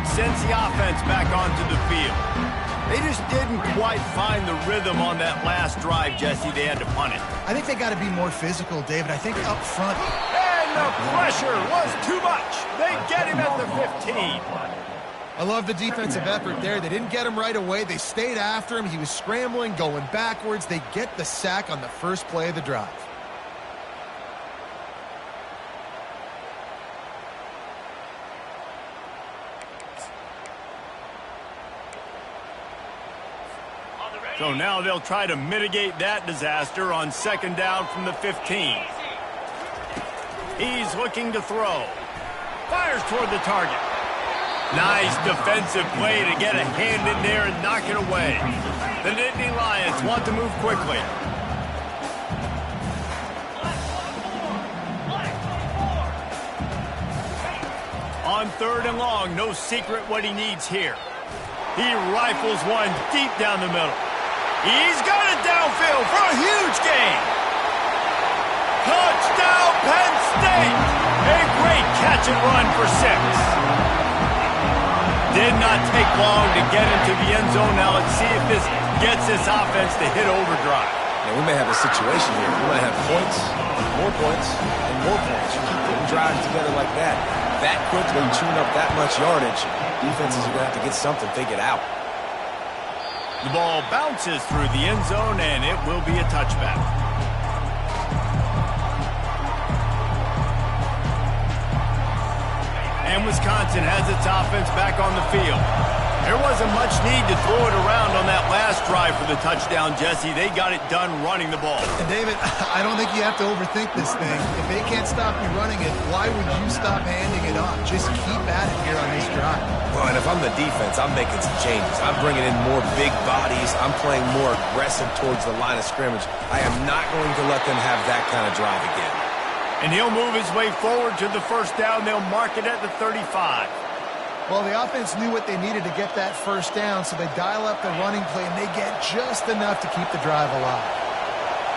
change sends the offense back onto the field. They just didn't quite find the rhythm on that last drive, Jesse. They had to punt it. I think they got to be more physical, David. I think up front. And the pressure was too much. They get him at the 15. I love the defensive effort there. They didn't get him right away. They stayed after him. He was scrambling, going backwards. They get the sack on the first play of the drive. So now they'll try to mitigate that disaster on second down from the 15. He's looking to throw. Fires toward the target. Nice defensive play to get a hand in there and knock it away. The Nittany Lions want to move quickly. On third and long, no secret what he needs here. He rifles one deep down the middle. He's got it downfield for a huge gain. Touchdown, Penn State! A great catch and run for 6. Did not take long to get into the end zone. Now let's see if this gets this offense to hit overdrive. Now we may have a situation here. We might have points, and more points. You keep putting drives together like that quickly, chewing up that much yardage. Defenses are going to have to get something figured out. The ball bounces through the end zone, and it will be a touchback. And Wisconsin has its offense back on the field. There wasn't much need to throw it around on that last drive for the touchdown, Jesse. They got it done running the ball. And David, I don't think you have to overthink this thing. If they can't stop you running it, why would you stop handing it off? Just keep at it here on this drive. Well, and if I'm the defense, I'm making some changes. I'm bringing in more big bodies. I'm playing more aggressive towards the line of scrimmage. I am not going to let them have that kind of drive again. And he'll move his way forward to the first down. They'll mark it at the 35. Well, the offense knew what they needed to get that first down, so they dial up the running play, and they get just enough to keep the drive alive.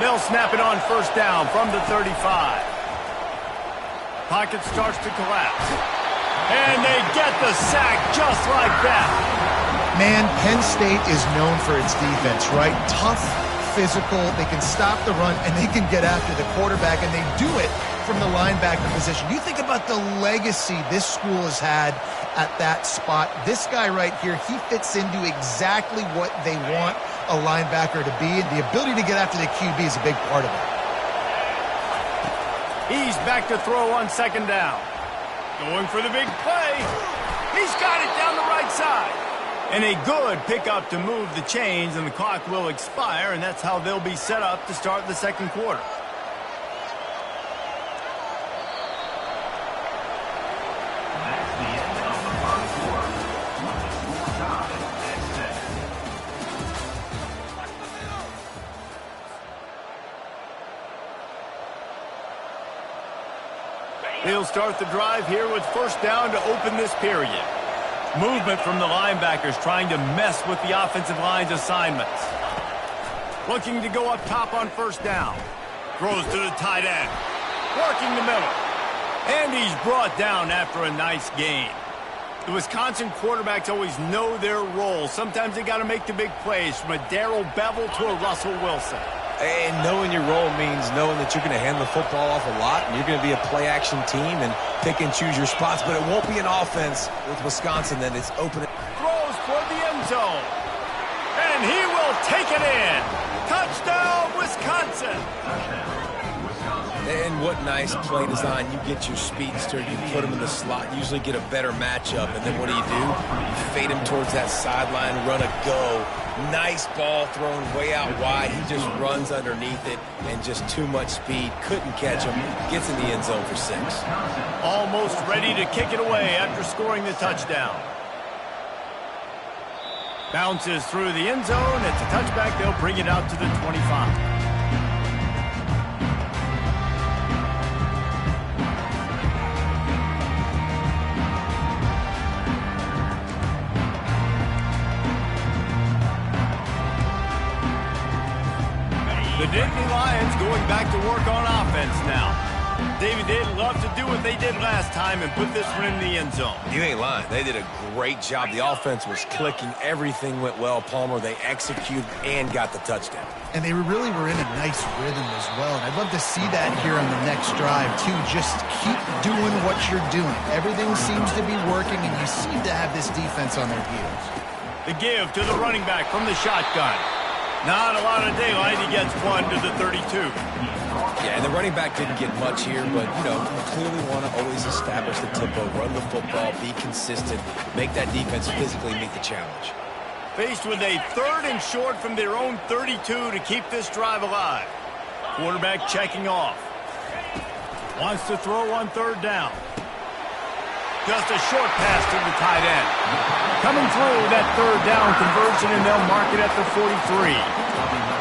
They'll snap it on first down from the 35. Pocket starts to collapse. And they get the sack just like that. Man, Penn State is known for its defense, right? Tough, physical, they can stop the run, and they can get after the quarterback, and they do it from the linebacker position. You think about the legacy this school has had at that spot. This guy right here, he fits into exactly what they want a linebacker to be, and the ability to get after the QB is a big part of it. He's back to throw on second down. Going for the big play. He's got it down the right side. And a good pickup to move the chains, and the clock will expire, and that's how they'll be set up to start the second quarter. They'll start the drive here with first down to open this period. Movement from the linebackers trying to mess with the offensive line's assignments. Looking to go up top on first down. Throws to the tight end. Working the middle. And he's brought down after a nice gain. The Wisconsin quarterbacks always know their role. Sometimes they got to make the big plays, from a Darrell Bevel to a Russell Wilson. And knowing your role means knowing that you're going to hand the football off a lot, and you're going to be a play-action team and pick and choose your spots, but it won't be an offense with Wisconsin that is open. Throws toward the end zone. And he will take it in. Touchdown, Wisconsin. And what nice play design. You get your speedster, you put him in the slot, usually get a better matchup, and then what do? You fade him towards that sideline, run a go. Nice ball thrown way out wide. He just runs underneath it, and just too much speed. Couldn't catch him. Gets in the end zone for 6. Almost ready to kick it away after scoring the touchdown. Bounces through the end zone. It's a touchback. They'll bring it out to the 25. The Nittany Lions going back to work on offense now. David, they'd love to do what they did last time and put this one in the end zone. You ain't lying. They did a great job. The offense was clicking. Everything went well, Palmer. They executed and got the touchdown. And they really were in a nice rhythm as well. And I'd love to see that here on the next drive, too. Just keep doing what you're doing. Everything seems to be working, and you seem to have this defense on their heels. The give to the running back from the shotgun. Not a lot of daylight. He gets one to the 32. Yeah, and the running back didn't get much here, but, you clearly want to always establish the tempo, run the football, be consistent, make that defense physically meet the challenge. Faced with a 3rd and short from their own 32 to keep this drive alive. Quarterback checking off. Wants to throw on 3rd down. Just a short pass to the tight end. Coming through that 3rd down conversion, and they'll mark it at the 43.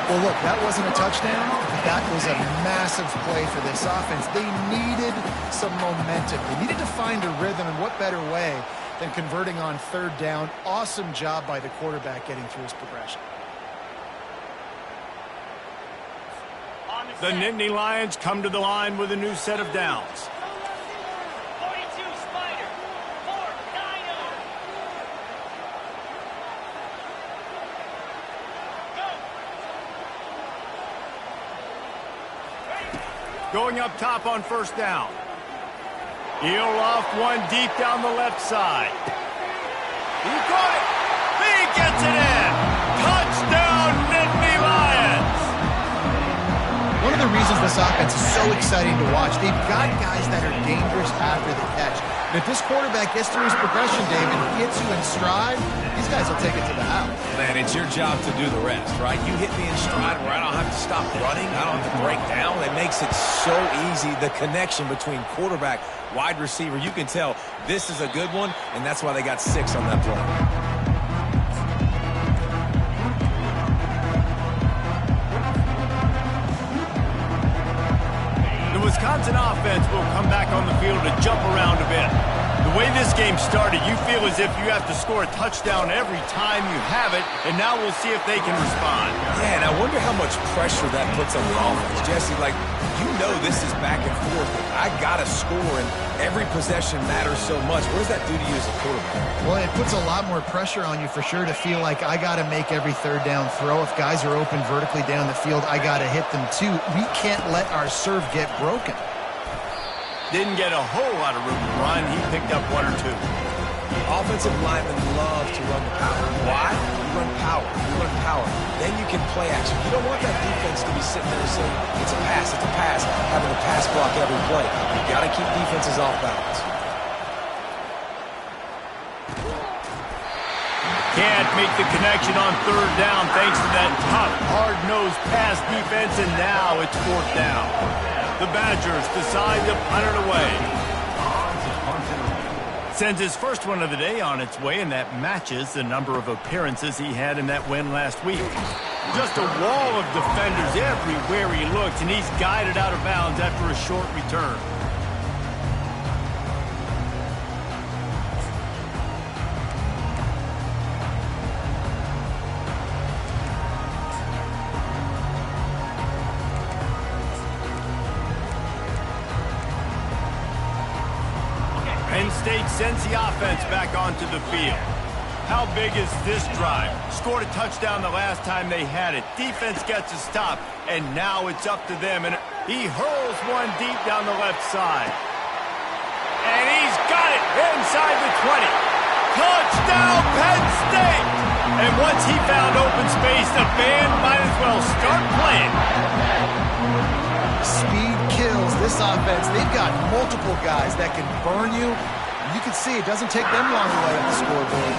Well, look, that wasn't a touchdown. That was a massive play for this offense. They needed some momentum. They needed to find a rhythm, and what better way than converting on 3rd down. Awesome job by the quarterback getting through his progression. The Nittany Lions come to the line with a new set of downs. 42 Spider, 4-9-0. Go. Going up top on 1st down. He'll off one deep down the left side. He caught it. He gets it in. Touchdown, Nittany Lions. One of the reasons this offense is so exciting to watch, they've got guys that are dangerous after the catch. And if this quarterback gets through his progression, David, hits you in stride, these guys will take it to the house. Man, it's your job to do the rest, right? You hit me in stride where I don't have to stop running. I don't have to break down. It makes it so easy. The connection between quarterback, wide receiver, you can tell this is a good one, and that's why they got 6 on that play. The Wisconsin offense will come back on the field to jump around a bit. The way this game started, you feel as if you have to score a touchdown every time you have it, and now we'll see if they can respond. Yeah, and I wonder how much pressure that puts on the offense. Jesse, this is back and forth, but I got to score, and every possession matters so much. What does that do to you as a quarterback? Well, it puts a lot more pressure on you for sure to feel like I got to make every 3rd down throw. If guys are open vertically down the field, I got to hit them too. We can't let our serve get broken. Didn't get a whole lot of room to run. He picked up 1 or 2. Offensive linemen love to run the power. Why? You run power. You run power. Then you can play action. You don't want that defense to be sitting there saying, it's a pass, having a pass block every play. You got to keep defenses off balance. Can't make the connection on 3rd down thanks to that tough, hard-nosed pass defense, and now it's 4th down. The Badgers decide to punt it away. Sends his first one of the day on its way, and that matches the number of appearances he had in that win last week. Just a wall of defenders everywhere he looks, and he's guided out of bounds after a short return. Penn State sends the offense back onto the field. How big is this drive? Scored a touchdown the last time they had it. Defense gets a stop, and now it's up to them. And he hurls one deep down the left side. And he's got it inside the 20. Touchdown, Penn State! And once he found open space, the band might as well start playing. Speed kills this offense. They've got multiple guys that can burn you. You can see it doesn't take them long to lay up the scoreboard.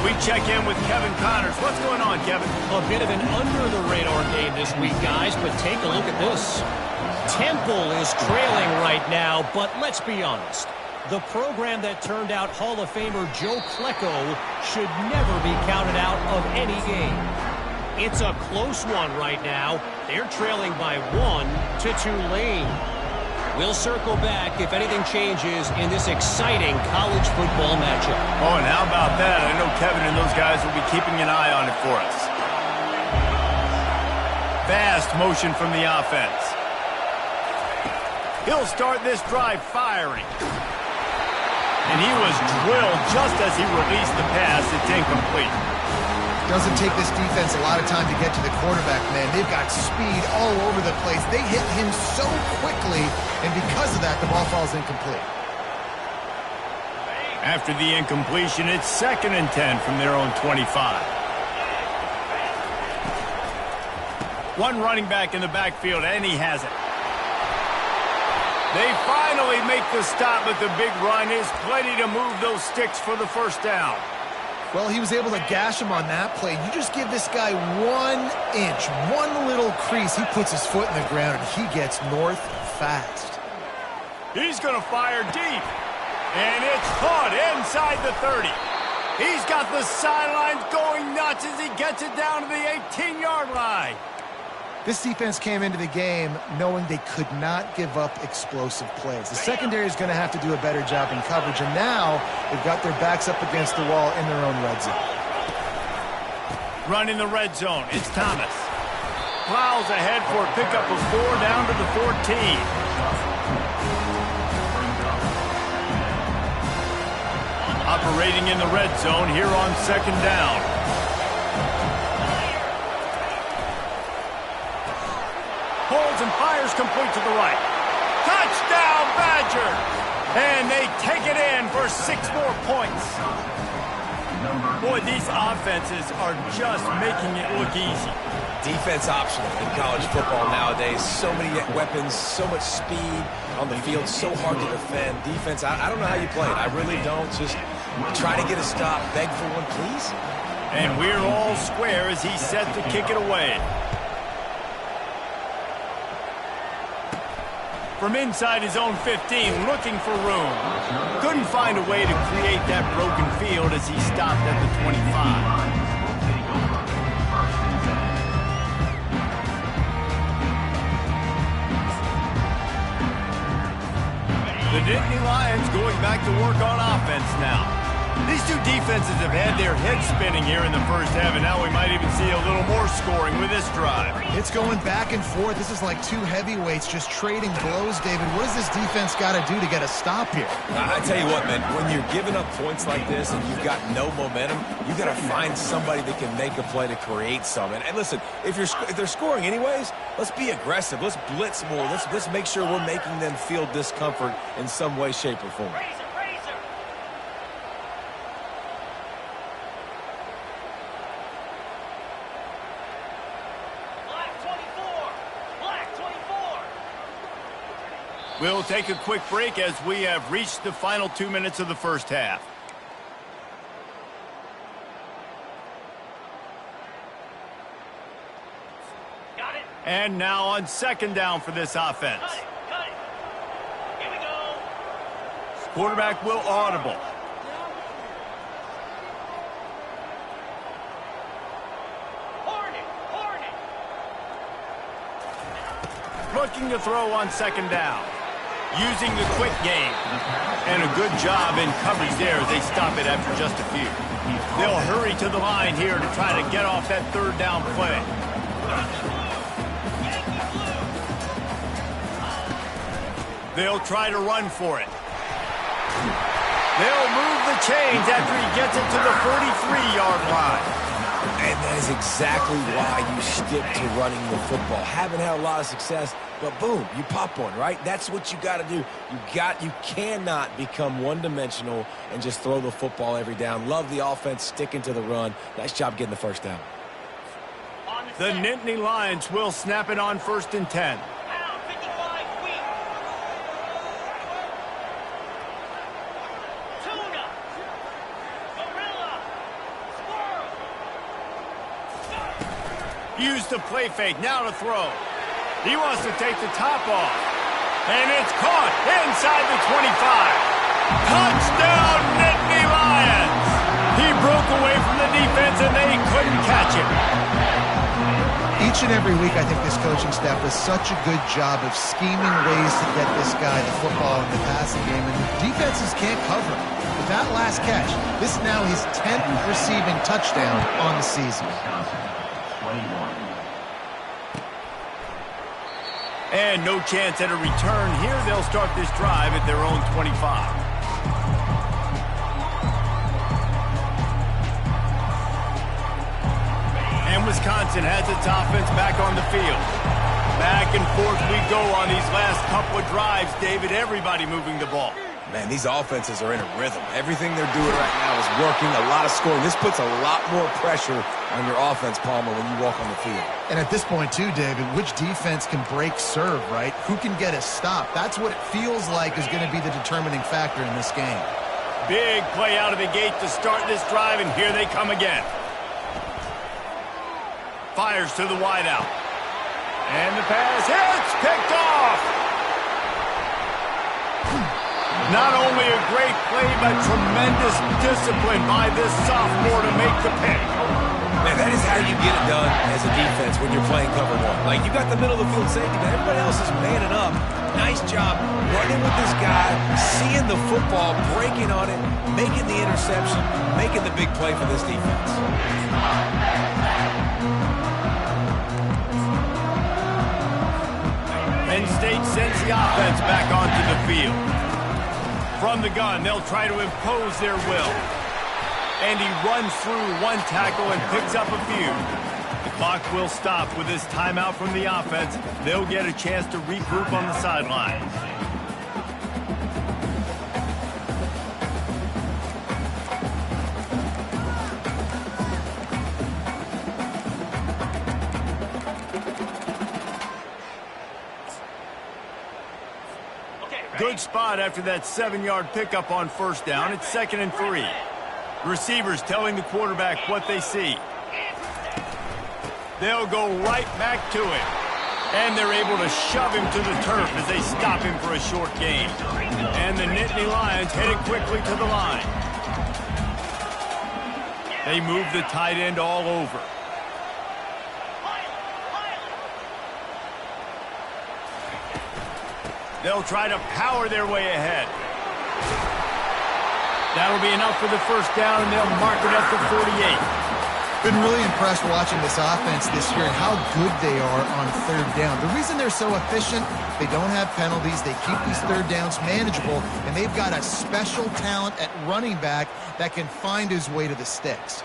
We check in with Kevin Connors. What's going on, Kevin? A bit of an under-the-radar game this week, guys, but take a look at this. Temple is trailing right now, but let's be honest. The program that turned out Hall of Famer Joe Klecko should never be counted out of any game. It's a close one right now. They're trailing by 1 to Tulane. We'll circle back if anything changes in this exciting college football matchup. Oh, and how about that? I know Kevin and those guys will be keeping an eye on it for us. Fast motion from the offense. He'll start this drive firing. And he was drilled just as he released the pass. It's incomplete. Doesn't take this defense a lot of time to get to the quarterback, man. They've got speed all over the place. They hit him so quickly, and because of that, the ball falls incomplete. After the incompletion, it's 2nd and 10 from their own 25. One running back in the backfield, and he has it. They finally make the stop, but the big run is plenty to move those sticks for the first down. Well, he was able to gash him on that play. You just give this guy 1 inch, one little crease. He puts his foot in the ground, and he gets north fast. He's going to fire deep. And it's caught inside the 30. He's got the sidelines going nuts as he gets it down to the 18-yard line. This defense came into the game knowing they could not give up explosive plays. The secondary is going to have to do a better job in coverage, and now they've got their backs up against the wall in their own red zone. Run in the red zone. It's Thomas. Plows ahead for a pickup of 4 down to the 14. Operating in the red zone here on 2nd down. Holds and fires complete to the right. Touchdown, Badger! And they take it in for 6 more points. Boy, these offenses are just making it look easy. Defense optional in college football nowadays. So many weapons, so much speed on the field, so hard to defend. Defense, I don't know how you play it. I really don't. Just try to get a stop, beg for one, please. And we're all square as he's set to kick it away. From inside his own 15, looking for room. Couldn't find a way to create that broken field as he stopped at the 25. The Nittany Lions going back to work on offense now. These two defenses have had their heads spinning here in the first half, and now we might even see a little more scoring with this drive. It's going back and forth. This is like two heavyweights just trading blows, David. What does this defense got to do to get a stop here? I tell you what, man, when you're giving up points like this and you've got no momentum, you got to find somebody that can make a play to create some. And listen, if they're scoring anyways, let's be aggressive. Let's blitz more. Let's make sure we're making them feel discomfort in some way, shape, or form. We'll take a quick break as we have reached the final 2 minutes of the first half. Got it. And now on 2nd down for this offense. Cut it. Here we go. Quarterback will audible. Hornet. Looking to throw on 2nd down. Using the quick game. And a good job in coverage there as they stop it after just a few. They'll hurry to the line here to try to get off that 3rd down play. They'll try to run for it. They'll move the chains after he gets it to the 43-yard line. And that is exactly why you stick to running the football. Haven't had a lot of success, but boom, you pop one, right? That's what you got to do. You cannot become one-dimensional and just throw the football every down. Love the offense sticking to the run. Nice job getting the first down. The Nittany Lions will snap it on 1st and 10. Use the play fake, now to throw. He wants to take the top off. And it's caught inside the 25. Touchdown, Nittany Lions! He broke away from the defense and they couldn't catch him. Each and every week, I think this coaching staff does such a good job of scheming ways to get this guy the football in the passing game, and the defenses can't cover him. With that last catch, this is now his 10th receiving touchdown on the season. And no chance at a return here. They'll start this drive at their own 25. And Wisconsin has its offense back on the field. Back and forth we go on these last couple of drives, David. Everybody moving the ball. Man, these offenses are in a rhythm. Everything they're doing right now is working, a lot of scoring. This puts a lot more pressure on your offense, Palmer, when you walk on the field. And at this point, too, David, which defense can break serve, right? Who can get a stop? That's what it feels like is going to be the determining factor in this game. Big play out of the gate to start this drive, and here they come again. Fires to the wideout. And the pass hits, picked off. Not only a great play, but tremendous discipline by this sophomore to make the pick. Man, that is how you get it done as a defense when you're playing cover one. Like, you got the middle of the field safety, but everybody else is manning up. Nice job running with this guy, seeing the football, breaking on it, making the interception, making the big play for this defense. Penn State sends the offense back onto the field. From the gun, they'll try to impose their will. And he runs through one tackle and picks up a few. The clock will stop with this timeout from the offense. They'll get a chance to regroup on the sidelines. Good spot after that 7-yard pickup on first down. It's 2nd and 3. Receivers telling the quarterback what they see. They'll go right back to it. And they're able to shove him to the turf as they stop him for a short gain. And the Nittany Lions headed quickly to the line. They move the tight end all over. They'll try to power their way ahead. That'll be enough for the first down, and they'll mark it at the 48. Been really impressed watching this offense this year and how good they are on third down. The reason they're so efficient, they don't have penalties. They keep these third downs manageable, and they've got a special talent at running back that can find his way to the sticks.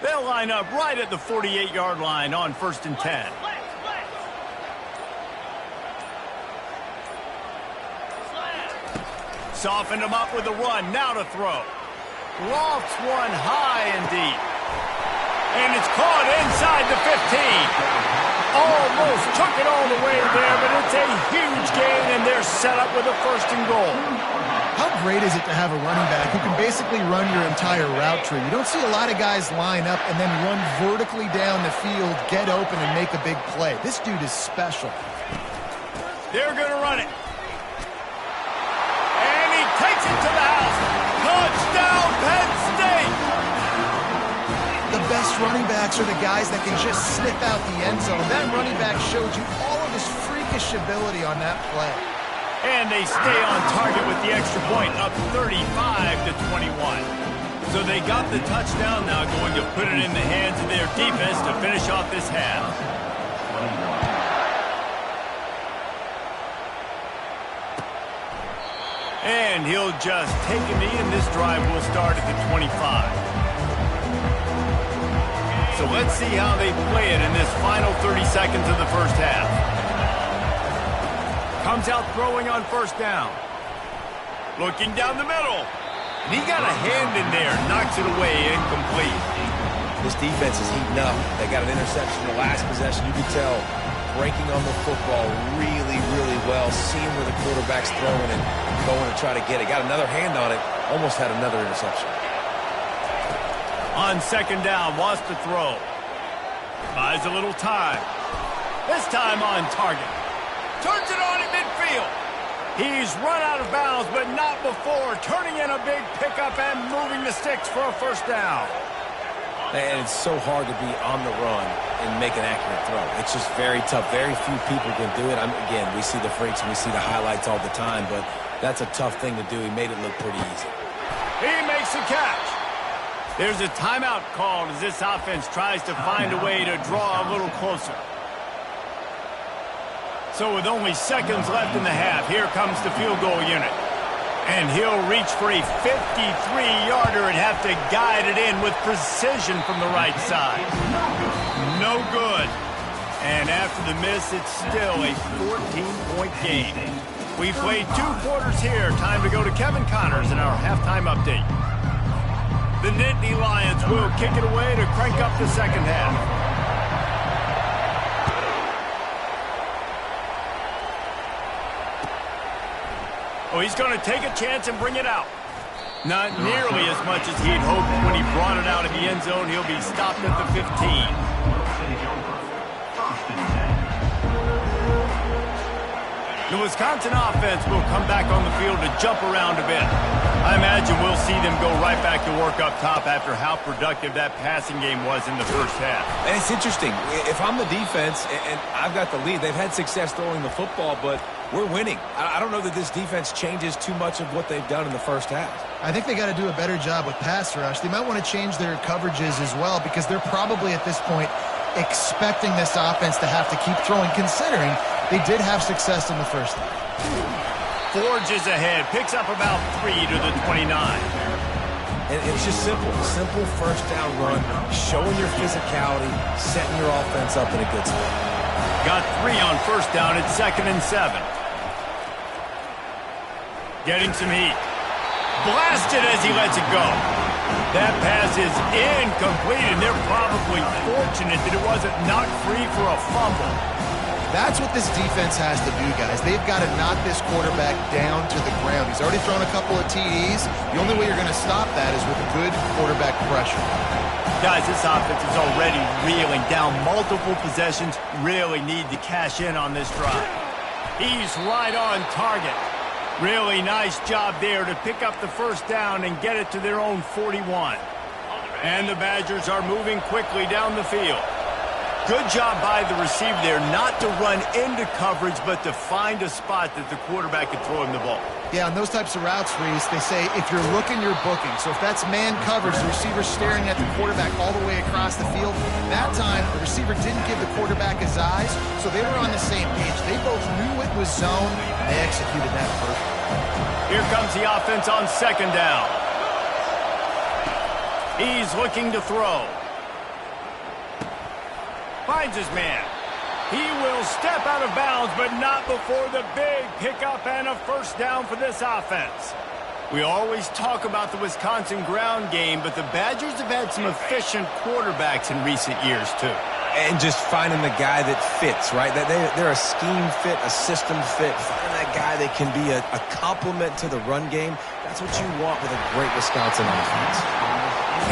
They'll line up right at the 48-yard line on 1st and 10. Softened him up with a run. Now to throw. Lofts one high and deep. And it's caught inside the 15. Almost took it all the way there, but it's a huge gain, and they're set up with a 1st and goal. How great is it to have a running back who can basically run your entire route tree? You don't see a lot of guys line up and then run vertically down the field, get open, and make a big play. This dude is special. They're going to run it. And he takes it to the house. Touchdown, Penn State! The best running backs are the guys that can just snip out the end zone. That running back showed you all of his freakish ability on that play. And they stay on target with the extra point, up 35-21. So they got the touchdown, now going to put it in the hands of their defense to finish off this half. And he'll just take a knee, and this drive will start at the 25. So let's see how they play it in this final 30 seconds of the first half. Comes out throwing on first down. Looking down the middle. And he got a hand in there. Knocks it away, incomplete. This defense is heating up. They got an interception in the last possession. You can tell breaking on the football really, really well. Seeing where the quarterback's throwing and going to try to get it. Got another hand on it. Almost had another interception. On 2nd down, wants to throw. Buys a little time. This time on target. Turns it on at midfield. He's run out of bounds, but not before. Turning in a big pickup and moving the sticks for a first down. And it's so hard to be on the run and make an accurate throw. It's just very tough. Very few people can do it. Again, we see the freaks and we see the highlights all the time, but that's a tough thing to do. He made it look pretty easy. He makes the catch. There's a timeout called as this offense tries to find a way to draw a little closer. So with only seconds left in the half, here comes the field goal unit. And he'll reach for a 53-yarder and have to guide it in with precision from the right side. No good. And after the miss, it's still a 14-point game. We played 2 quarters here. Time to go to Kevin Connors in our halftime update. The Nittany Lions will kick it away to crank up the second half. Oh, he's going to take a chance and bring it out. Not nearly as much as he'd hoped when he brought it out of the end zone. He'll be stopped at the 15. The Wisconsin offense will come back on the field to jump around a bit. I imagine we'll see them go right back to work up top after how productive that passing game was in the first half. And it's interesting. If I'm the defense and I've got the lead, they've had success throwing the football, but we're winning. I don't know that this defense changes too much of what they've done in the first half. I think they got to do a better job with pass rush. They might want to change their coverages as well because they're probably at this point expecting this offense to have to keep throwing, considering they did have success in the first half. Forges ahead, picks up about 3 to the 29. And it's just simple first down run, showing your physicality, setting your offense up in a good spot. Got 3 on first down at 2nd and 7. Getting some heat. Blasted as he lets it go. That pass is incomplete, and they're probably fortunate that it wasn't knocked free for a fumble. That's what this defense has to do, guys. They've got to knock this quarterback down to the ground. He's already thrown a couple of TDs. The only way you're going to stop that is with good quarterback pressure. Guys, this offense is already reeling down multiple possessions. Really need to cash in on this drive. He's right on target. Really nice job there to pick up the first down and get it to their own 41. And the Badgers are moving quickly down the field. Good job by the receiver there not to run into coverage, but to find a spot that the quarterback could throw him the ball. Yeah, on those types of routes, Reese, they say if you're looking, you're booking. So if that's man coverage, the receiver's staring at the quarterback all the way across the field. That time, the receiver didn't give the quarterback his eyes, so they were on the same page. They both knew it was zone, and they executed that perfectly. Here comes the offense on second down. He's looking to throw. Finds his man. He will step out of bounds, but not before the big pickup and a first down for this offense. We always talk about the Wisconsin ground game, but the Badgers have had some efficient quarterbacks in recent years, too. And just finding the guy that fits, right? They're a scheme fit, a system fit. Finding that guy that can be a complement to the run game. That's what you want with a great Wisconsin offense.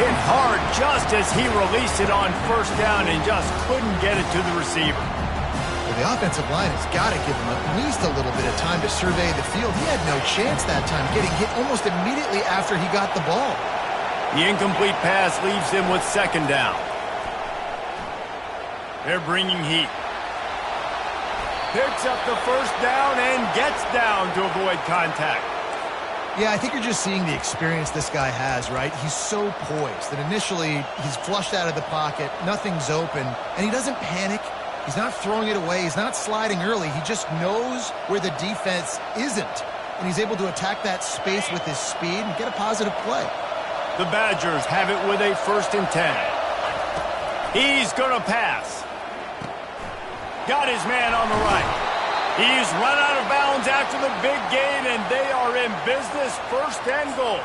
Hit hard just as he released it on first down and just couldn't get it to the receiver. Well, the offensive line has got to give him at least a little bit of time to survey the field. He had no chance that time, getting hit almost immediately after he got the ball. The incomplete pass leaves him with second down. They're bringing heat. Picks up the first down and gets down to avoid contact. Yeah, I think you're just seeing the experience this guy has, right? He's so poised that initially he's flushed out of the pocket, nothing's open, and he doesn't panic. He's not throwing it away. He's not sliding early. He just knows where the defense isn't, and he's able to attack that space with his speed and get a positive play. The Badgers have it with a 1st and 10. He's going to pass. Got his man on the right. He's run out of bounds after the big gain, and they are in business, 1st and goal.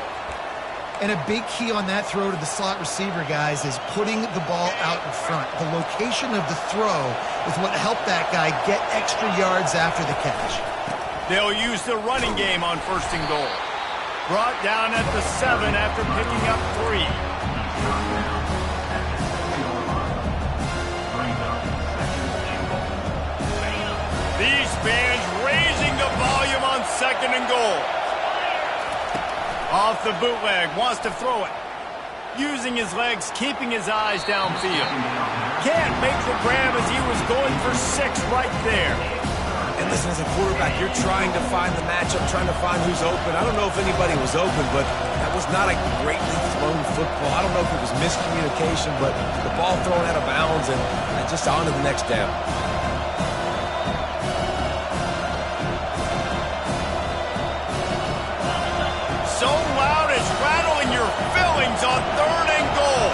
And a big key on that throw to the slot receiver, guys, is putting the ball out in front. The location of the throw is what helped that guy get extra yards after the catch. They'll use the running game on 1st and goal. Brought down at the 7 after picking up 3. These fans raising the volume on 2nd and goal. Off the bootleg, wants to throw it. Using his legs, keeping his eyes downfield. Can't make the grab as he was going for 6 right there. And listen, as a quarterback, you're trying to find the matchup, trying to find who's open. I don't know if anybody was open, but that was not a greatly thrown football. I don't know if it was miscommunication, but the ball thrown out of bounds and just on to the next down. So loud it's rattling your fillings on 3rd and goal.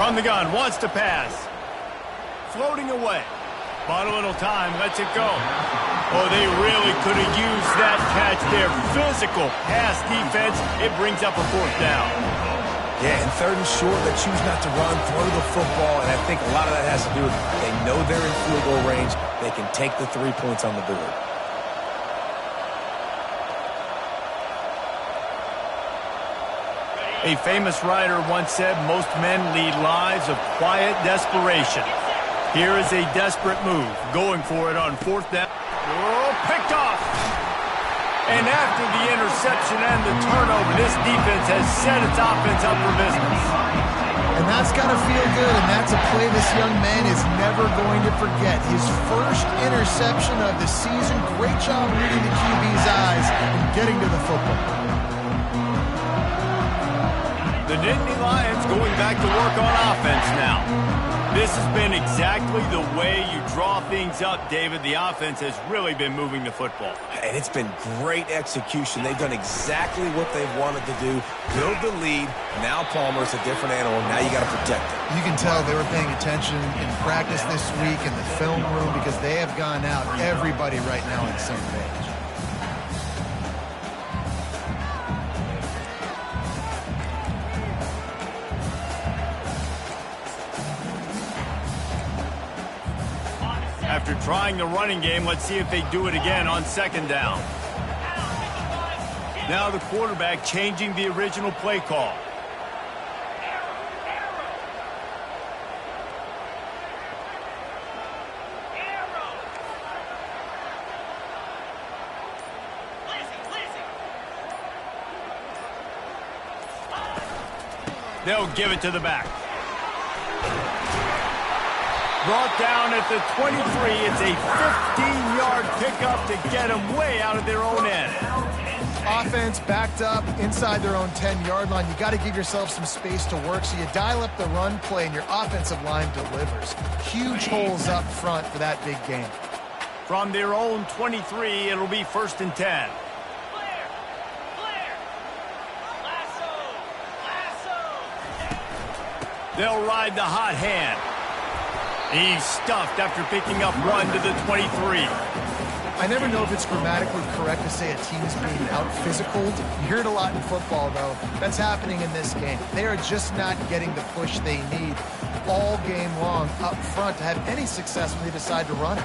From the gun, wants to pass. Floating away. Bought a little time, lets it go. Oh, they really could have used that catch there. Physical pass defense. It brings up a 4th down. Yeah, and 3rd and short, they choose not to run, throw the football, and I think a lot of that has to do with they know they're in field goal range. They can take the 3 points on the board. A famous writer once said, most men lead lives of quiet desperation. Here is a desperate move, going for it on 4th down. Oh, picked off! And after the interception and the turnover, this defense has set its offense up for business. And that's got to feel good, and that's a play this young man is never going to forget. His first interception of the season. Great job reading the QB's eyes and getting to the football. The Nittany Lions going back to work on offense now. This has been exactly the way you draw things up, David. The offense has really been moving the football. And it's been great execution. They've done exactly what they've wanted to do. Build the lead. Now Palmer's a different animal. Now you got to protect it. You can tell they were paying attention in practice this week in the film room because they have gone out, everybody right now on the same page. After trying the running game, let's see if they do it again on 2nd down. Now the quarterback changing the original play call. They'll give it to the back. Brought down at the 23. It's a 15-yard pickup to get them way out of their own end. Offense backed up inside their own 10-yard line. You got to give yourself some space to work, so you dial up the run play, and your offensive line delivers. Huge holes up front for that big game. From their own 23, it'll be 1st and 10. They'll ride the hot hand. He's stuffed after picking up 1 to the 23. I never know if it's grammatically correct to say a team's being out-physicaled. You hear it a lot in football, though. That's happening in this game. They are just not getting the push they need all game long up front to have any success when they decide to run it.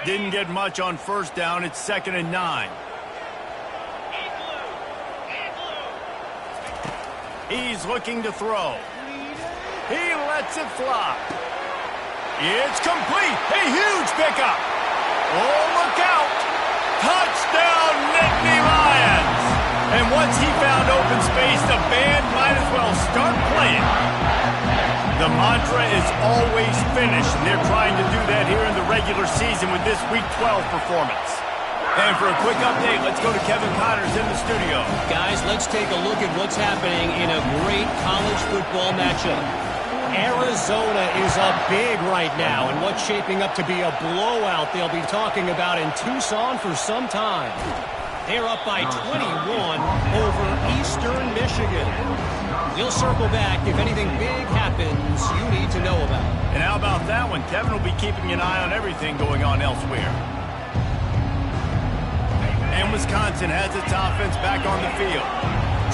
Didn't get much on 1st down. It's 2nd and 9. He's looking to throw. He lets it fly. It's complete. A huge pickup. Oh, look out. Touchdown, Nittany Lions. And once he found open space, the band might as well start playing. The mantra is always finish, and they're trying to do that here in the regular season with this Week 12 performance. And for a quick update, let's go to Kevin Connors in the studio. Guys, let's take a look at what's happening in a great college football matchup. Arizona is up big right now, and what's shaping up to be a blowout they'll be talking about in Tucson for some time. They're up by 21 over Eastern Michigan. We'll circle back if anything big happens you need to know about. And how about that one? Kevin will be keeping an eye on everything going on elsewhere. And Wisconsin has its offense back on the field.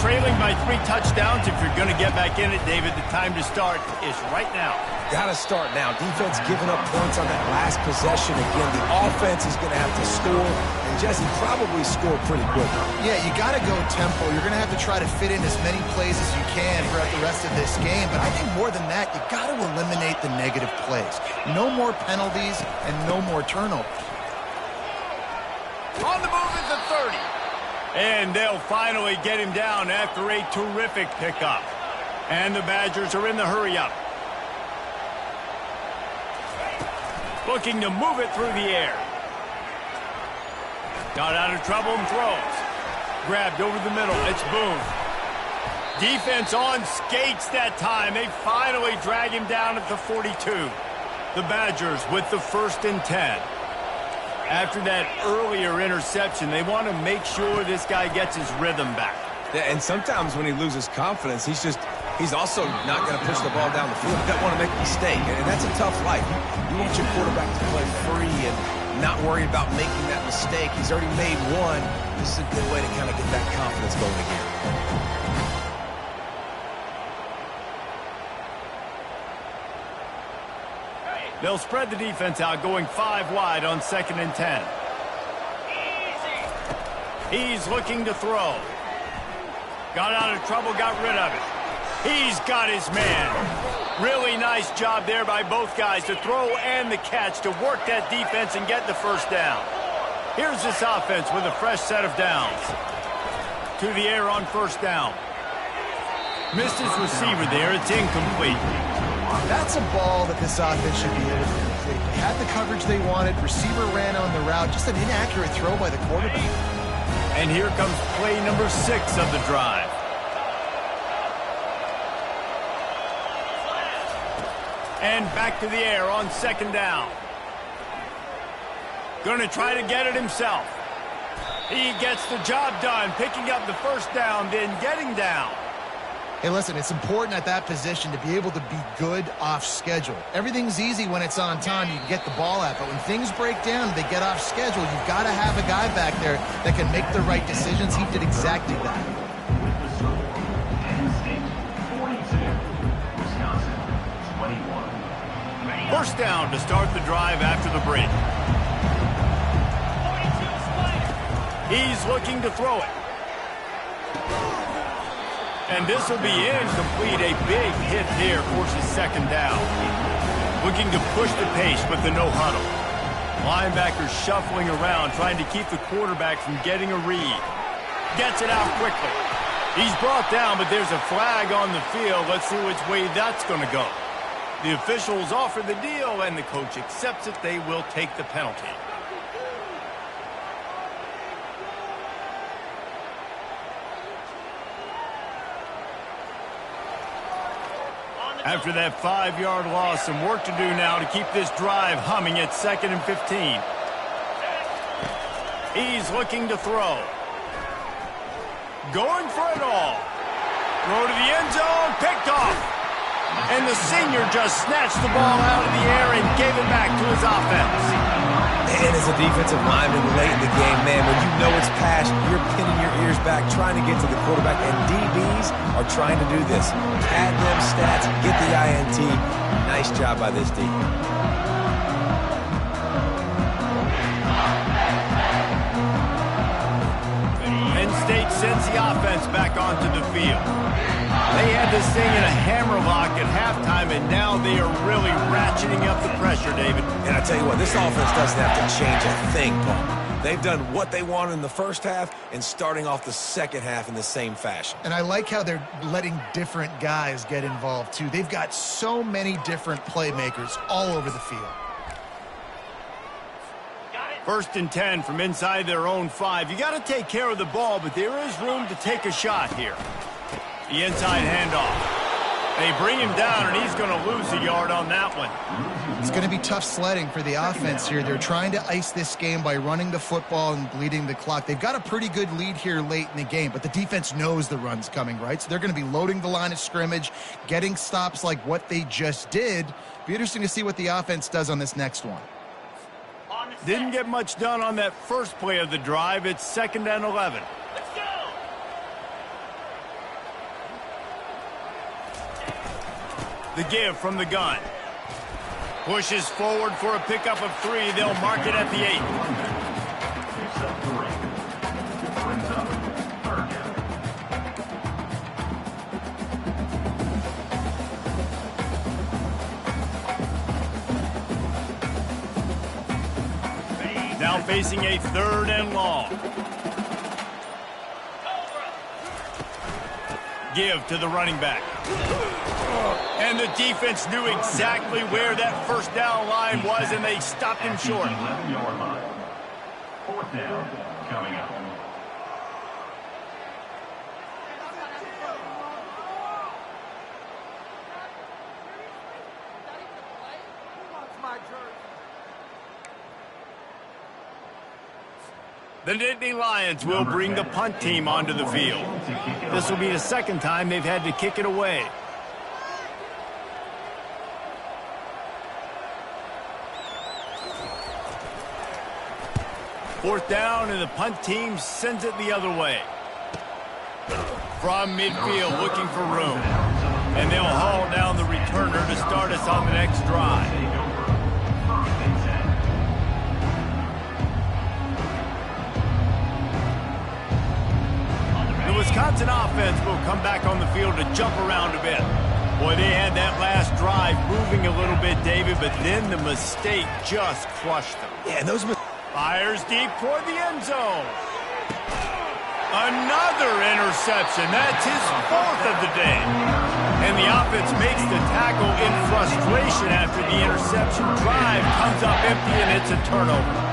Trailing by 3 touchdowns. If you're going to get back in it, David, the time to start is right now. Got to start now. Defense giving up points on that last possession. Again, the offense is going to have to score, and Jesse probably score pretty quick. Yeah, you got to go tempo. You're going to have to try to fit in as many plays as you can throughout the rest of this game. But I think more than that, you got to eliminate the negative plays. No more penalties and no more turnovers. On the move is the 30. And they'll finally get him down after a terrific pickup. And the Badgers are in the hurry-up. Looking to move it through the air. Got out of trouble and throws. Grabbed over the middle. It's Boone. Defense on skates that time. They finally drag him down at the 42. The Badgers with the 1st and 10. After that earlier interception, they want to make sure this guy gets his rhythm back. Yeah, and sometimes when he loses confidence, he's also not going to push the ball down the field. He doesn't want to make a mistake, and that's a tough life. You want your quarterback to play free and not worry about making that mistake. He's already made one. This is a good way to kind of get that confidence going again. They'll spread the defense out, going 5 wide on 2nd and 10. He's looking to throw. Got out of trouble, got rid of it. He's got his man. Really nice job there by both guys to throw and the catch to work that defense and get the 1st down. Here's this offense with a fresh set of downs. To the air on 1st down. Missed his receiver there. It's incomplete. That's a ball that this offense should be able to complete. They had the coverage they wanted. Receiver ran on the route. Just an inaccurate throw by the quarterback. And here comes play number 6 of the drive. And back to the air on 2nd down. Going to try to get it himself. He gets the job done, picking up the 1st down, then getting down. Hey, listen, it's important at that position to be able to be good off schedule. Everything's easy when it's on time. You can get the ball out. But when things break down, they get off schedule. You've got to have a guy back there that can make the right decisions. He did exactly that. First down to start the drive after the break. He's looking to throw it. And this will be incomplete. A big hit there forces 2nd down. Looking to push the pace with the no huddle. Linebackers shuffling around, trying to keep the quarterback from getting a read. Gets it out quickly. He's brought down, but there's a flag on the field. Let's see which way that's going to go. The officials offer the deal, and the coach accepts it. They will take the penalty. After that 5-yard loss, some work to do now to keep this drive humming at 2nd and 15. He's looking to throw. Going for it all. Throw to the end zone, picked off. And the senior just snatched the ball out of the air and gave it back to his offense. And as a defensive lineman late in the game, man, when you know it's passed, you're pinning your ears back, trying to get to the quarterback, and DBs are trying to do this. Pad them stats, get the INT. Nice job by this D. Penn State sends the offense back onto the field. They had this thing in a hammerlock at halftime, and now they are really ratcheting up the pressure, David. And I tell you what, this offense doesn't have to change a thing, Paul. They've done what they wanted in the 1st half and starting off the 2nd half in the same fashion. And I like how they're letting different guys get involved, too. They've got so many different playmakers all over the field. 1st and 10 from inside their own 5. You got to take care of the ball, but there is room to take a shot here. The inside handoff. They bring him down, and he's going to lose a yard on that one. It's going to be tough sledding for the offense here. They're trying to ice this game by running the football and bleeding the clock. They've got a pretty good lead here late in the game, but the defense knows the run's coming, right? So they're going to be loading the line of scrimmage, getting stops like what they just did. Be interesting to see what the offense does on this next one. Didn't get much done on that first play of the drive. It's 2nd and 11. Let's go! The give from the gun. Pushes forward for a pickup of 3. They'll mark it at the 8. Now facing a 3rd and long. Give to the running back. And the defense knew exactly where that first down line was, and they stopped him short. 11-yard line. Fourth down coming up. The Nittany Lions will bring the punt team onto the field. This will be the second time they've had to kick it away. Fourth down, and the punt team sends it the other way. From midfield, looking for room. And they'll haul down the returner to start us on the next drive. The Wisconsin offense will come back on the field to jump around a bit. Boy, they had that last drive moving a little bit, David, but then the mistake just crushed them. Yeah, and those fires deep toward the end zone. Another interception. That's his fourth of the day. And the offense makes the tackle in frustration after the interception. Drive comes up empty, and it's a turnover.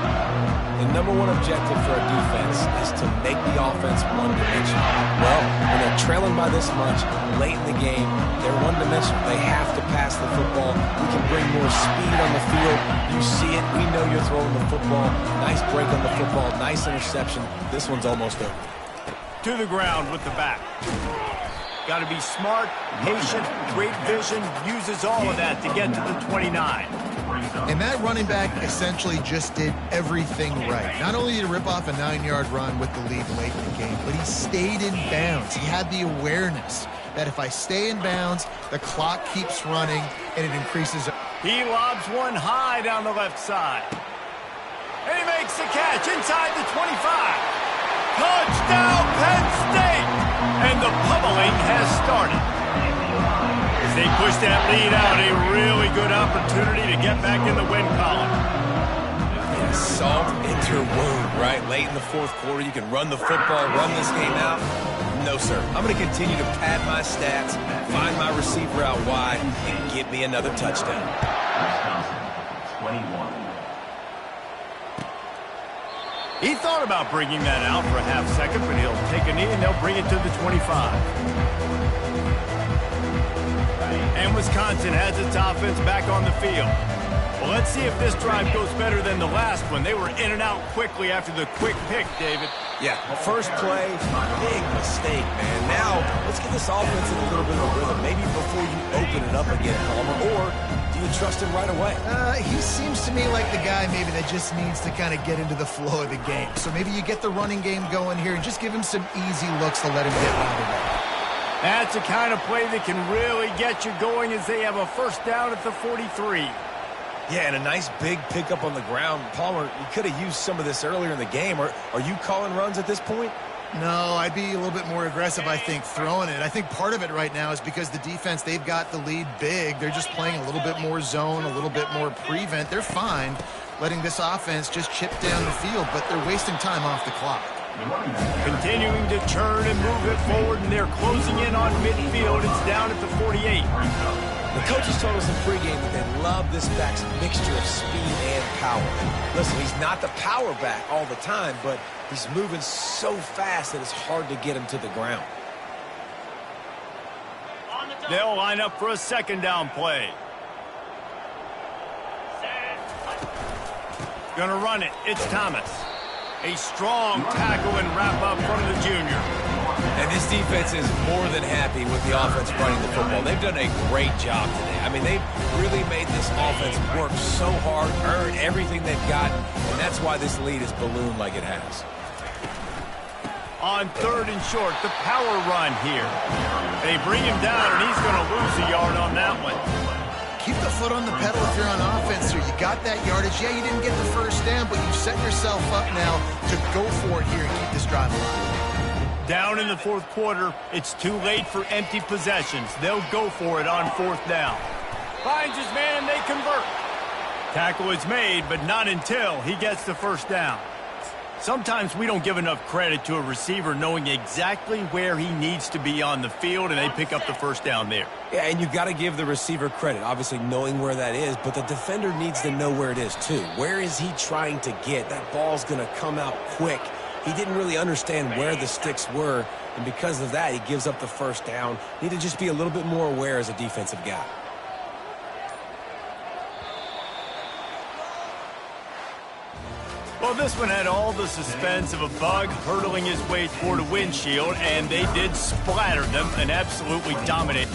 The number one objective for a defense is to make the offense one-dimensional. Well, when they're trailing by this much late in the game, they're one-dimensional. They have to pass the football. We can bring more speed on the field. You see it. We know you're throwing the football. Nice break on the football. Nice interception. This one's almost over. To the ground with the back. Got to be smart, patient, great vision. Uses all of that to get to the 29. And that running back essentially just did everything right. Not only did he rip off a 9-yard run with the lead late in the game, but he stayed in bounds. He had the awareness that if I stay in bounds, the clock keeps running and it increases. He lobs one high down the left side. And he makes the catch inside the 25. Touchdown, Penn State! And the pummeling has started. As they push that lead out, a really good opportunity to get back in the win column. Yeah, salt into your wound, right? Late in the fourth quarter, you can run the football, run this game out. No, sir. I'm going to continue to pad my stats, find my receiver out wide, and get me another touchdown. Wisconsin, 21. He thought about bringing that out for a half second, but he'll take a knee and they'll bring it to the 25. And Wisconsin has its offense back on the field. Well, let's see if this drive goes better than the last one. They were in and out quickly after the quick pick, David. Yeah, first play, big mistake, man. Now, let's get this offense in a little bit of a rhythm. Maybe before you open it up again, Palmer, or do you trust him right away? He seems to me like the guy maybe that just needs to kind of get into the flow of the game. So maybe you get the running game going here and just give him some easy looks to let him get routed up. That's the kind of play that can really get you going as they have a first down at the 43. Yeah, and a nice big pickup on the ground. Palmer, you could have used some of this earlier in the game. Are you calling runs at this point? No, I'd be a little bit more aggressive, I think, throwing it. I think part of it right now is because the defense, they've got the lead big. They're just playing a little bit more zone, a little bit more prevent. They're fine letting this offense just chip down the field, but they're wasting time off the clock. Continuing to churn and move it forward, and they're closing in on midfield. It's down at the 48. The coaches told us in pregame that they love this back's mixture of speed and power. Listen, he's not the power back all the time, but he's moving so fast that it's hard to get him to the ground. They'll line up for a second down play. Gonna run it. It's Thomas. A strong tackle and wrap up from the junior. And this defense is more than happy with the offense running the football. They've done a great job today. I mean, they've really made this offense work so hard, earn everything they've got, and that's why this lead is ballooned like it has. On third and short, the power run here. They bring him down, and he's going to lose a yard on that one. Keep the foot on the pedal if you're on offense here. You got that yardage. Yeah, you didn't get the first down, but you've set yourself up now to go for it here and keep this drive alive. Down in the fourth quarter, it's too late for empty possessions. They'll go for it on fourth down. Finds his man, and they convert. Tackle is made, but not until he gets the first down. Sometimes we don't give enough credit to a receiver knowing exactly where he needs to be on the field, and they pick up the first down there. Yeah, and you got to give the receiver credit, obviously knowing where that is, but the defender needs to know where it is too. Where is he trying to get? That ball's going to come out quick. He didn't really understand where the sticks were, and because of that, he gives up the first down. Need to just be a little bit more aware as a defensive guy. Well, this one had all the suspense of a bug hurtling his way toward a windshield, and they did splatter them and absolutely dominate.